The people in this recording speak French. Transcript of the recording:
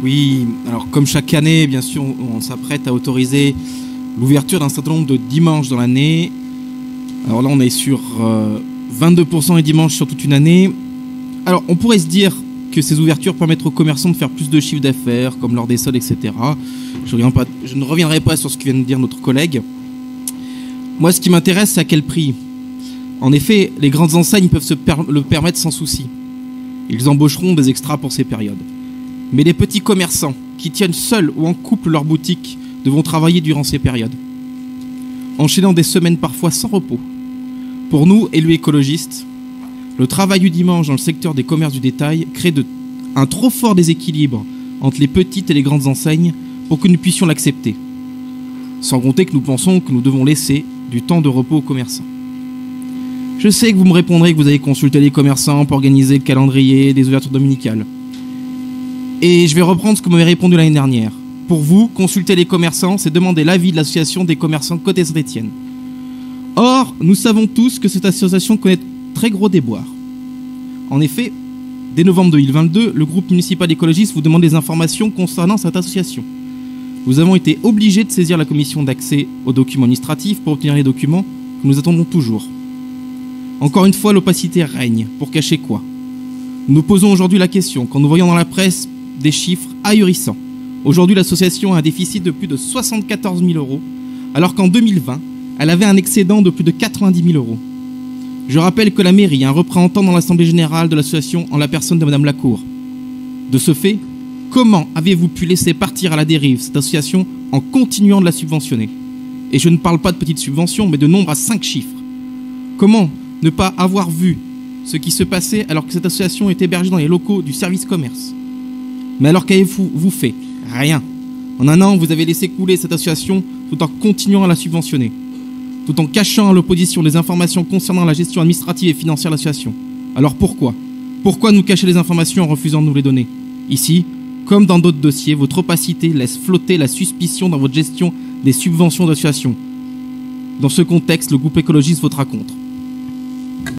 Oui, alors comme chaque année, bien sûr, on s'apprête à autoriser l'ouverture d'un certain nombre de dimanches dans l'année. Alors là, on est sur 22% les dimanches sur toute une année. Alors, on pourrait se dire que ces ouvertures permettent aux commerçants de faire plus de chiffre d'affaires, comme lors des soldes, etc. Je ne reviendrai pas sur ce que vient de dire notre collègue. Moi, ce qui m'intéresse, c'est à quel prix. En effet, les grandes enseignes peuvent le permettre sans souci. Ils embaucheront des extras pour ces périodes. Mais les petits commerçants qui tiennent seuls ou en couple leur boutique devront travailler durant ces périodes, enchaînant des semaines parfois sans repos. Pour nous, élus écologistes, le travail du dimanche dans le secteur des commerces du détail crée un trop fort déséquilibre entre les petites et les grandes enseignes pour que nous puissions l'accepter. Sans compter que nous pensons que nous devons laisser du temps de repos aux commerçants. Je sais que vous me répondrez que vous avez consulté les commerçants pour organiser le calendrier des ouvertures dominicales. Et je vais reprendre ce que vous m'avez répondu l'année dernière. Pour vous, consulter les commerçants, c'est demander l'avis de l'association des commerçants Côte Saint-Étienne. Or, nous savons tous que cette association connaît de très gros déboires. En effet, dès novembre 2022, le groupe municipal écologiste vous demande des informations concernant cette association. Nous avons été obligés de saisir la commission d'accès aux documents administratifs pour obtenir les documents que nous attendons toujours. Encore une fois, l'opacité règne. Pour cacher quoi? Nous nous posons aujourd'hui la question, quand nous voyons dans la presse des chiffres ahurissants. Aujourd'hui, l'association a un déficit de plus de 74 000 €, alors qu'en 2020, elle avait un excédent de plus de 90 000 €. Je rappelle que la mairie a un représentant dans l'Assemblée Générale de l'association en la personne de Madame Lacour. De ce fait, comment avez-vous pu laisser partir à la dérive cette association en continuant de la subventionner? Et je ne parle pas de petites subventions, mais de nombres à 5 chiffres. Comment ne pas avoir vu ce qui se passait alors que cette association est hébergée dans les locaux du service commerce? Mais alors qu'avez-vous fait? Rien. En un an, vous avez laissé couler cette association tout en continuant à la subventionner, tout en cachant à l'opposition les informations concernant la gestion administrative et financière de l'association. Alors pourquoi? Pourquoi nous cacher les informations en refusant de nous les donner? Ici, comme dans d'autres dossiers, votre opacité laisse flotter la suspicion dans votre gestion des subventions d'association. Dans ce contexte, le groupe écologiste votera contre.